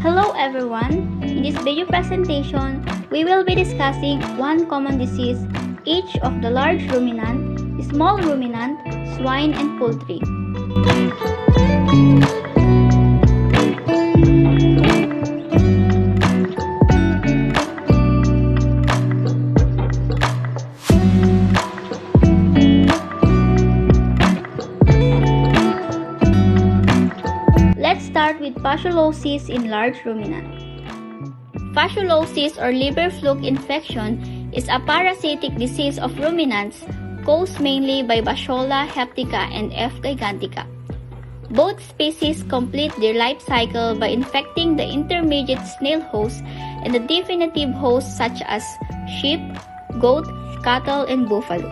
Hello everyone! In this video presentation, we will be discussing one common disease each of the large ruminant, small ruminant, swine, and poultry. Let's start with fasciolosis in large ruminant. Fasciolosis or liver fluke infection is a parasitic disease of ruminants caused mainly by Fasciola heptica and F. gigantica. Both species complete their life cycle by infecting the intermediate snail host and the definitive hosts such as sheep, goat, cattle, and buffalo.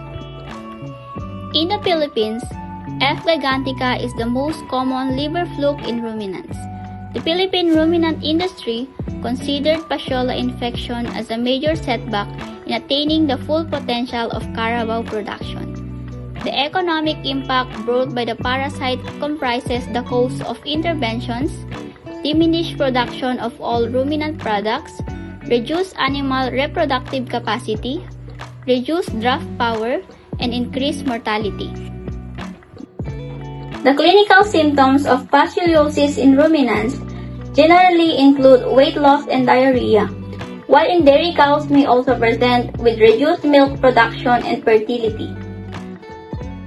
In the Philippines, F. gigantica is the most common liver fluke in ruminants. The Philippine ruminant industry considered Fasciola infection as a major setback in attaining the full potential of carabao production. The economic impact brought by the parasite comprises the cost of interventions, diminished production of all ruminant products, reduced animal reproductive capacity, reduced draft power, and increased mortality. The clinical symptoms of fasciolosis in ruminants generally include weight loss and diarrhea, while in dairy cows may also present with reduced milk production and fertility.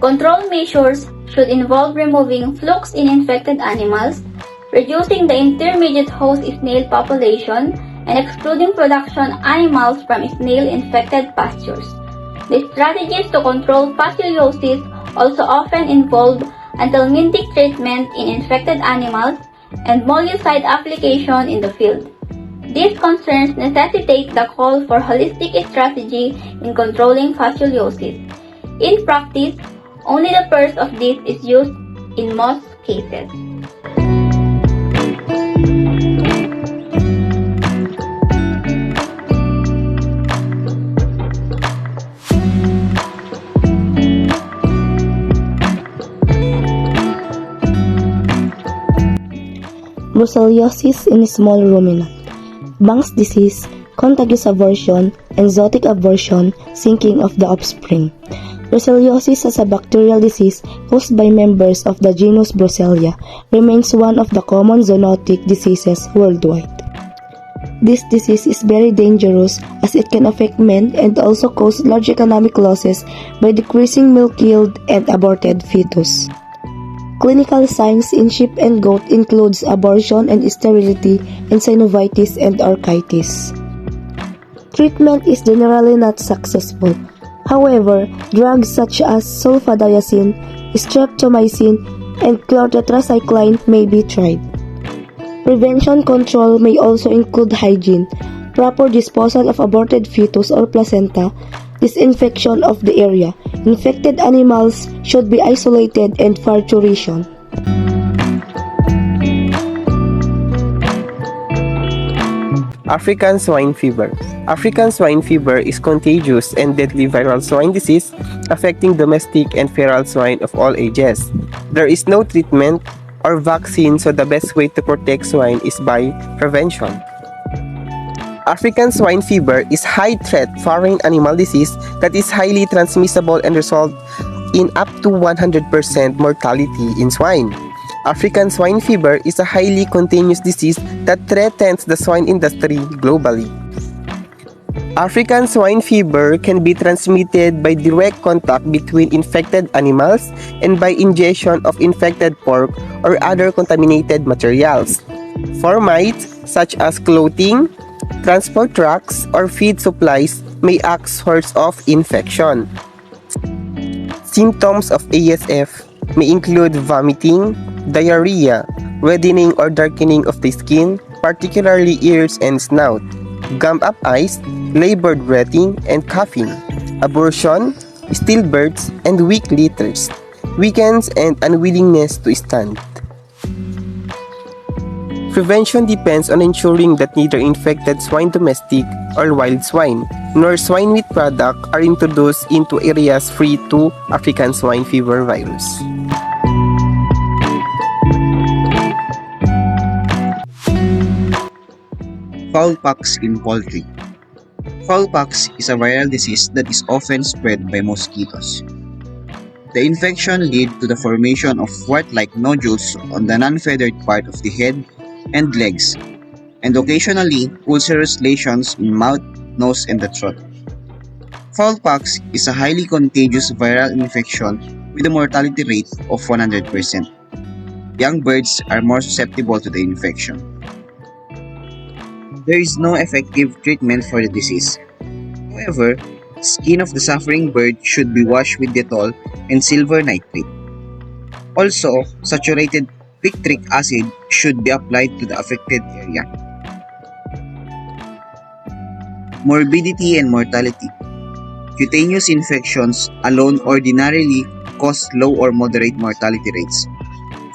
Control measures should involve removing flukes in infected animals, reducing the intermediate host snail population, and excluding production animals from snail-infected pastures. The strategies to control fasciolosis also often involve anthelmintic treatment in infected animals and molucide application in the field. These concerns necessitate the call for holistic strategy in controlling fasciolosis. In practice, only the first of these is used in most cases. Brucellosis in small ruminant, Banks disease, contagious aversion, and zootic aversion, sinking of the offspring. Brucellosis as a bacterial disease caused by members of the genus Brucella remains one of the common zoonotic diseases worldwide. This disease is very dangerous as it can affect men and also cause large economic losses by decreasing milk yield and aborted fetus. Clinical signs in sheep and goat includes abortion and sterility and synovitis and orchitis. Treatment is generally not successful. However, drugs such as sulfadiazine, streptomycin, and chlortetracycline may be tried. Prevention control may also include hygiene, proper disposal of aborted fetus or placenta, disinfection of the area. Infected animals should be isolated and parturition. African swine fever. African swine fever is contagious and deadly viral swine disease affecting domestic and feral swine of all ages. There is no treatment or vaccine, so the best way to protect swine is by prevention. African swine fever is high-threat foreign animal disease that is highly transmissible and results in up to 100% mortality in swine. African swine fever is a highly contagious disease that threatens the swine industry globally. African swine fever can be transmitted by direct contact between infected animals and by ingestion of infected pork or other contaminated materials. Fomites such as clothing, transport trucks, or feed supplies may act source of infection. Symptoms of ASF may include vomiting, diarrhea, reddening or darkening of the skin, particularly ears and snout, gummed-up eyes, labored breathing, and coughing, abortion, stillbirths, and weak litters, weakness and unwillingness to stand. Prevention depends on ensuring that neither infected swine domestic or wild swine, nor swine meat product are introduced into areas free to African swine fever virus. Fowl Pox in poultry. Fowl pox is a viral disease that is often spread by mosquitoes. The infection leads to the formation of wart-like nodules on the non-feathered part of the head and legs, and occasionally ulcerous lesions in mouth, nose, and the throat. Fowl pox is a highly contagious viral infection with a mortality rate of 100%. Young birds are more susceptible to the infection. There is no effective treatment for the disease. However, skin of the suffering bird should be washed with Dettol and silver nitrate. Also, saturated picric acid should be applied to the affected area. Morbidity and mortality. Cutaneous infections alone ordinarily cause low or moderate mortality rates.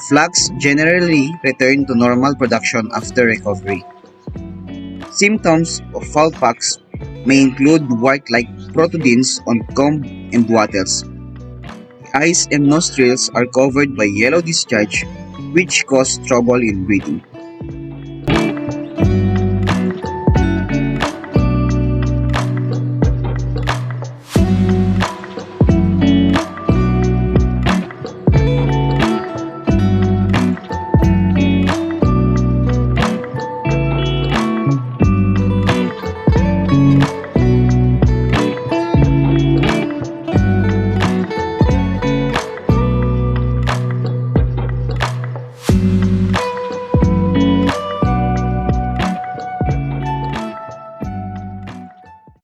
Flags generally return to normal production after recovery. Symptoms of fowl pox may include wart-like protodyns on comb and wattles. Eyes and nostrils are covered by yellow discharge, which cause trouble in breathing.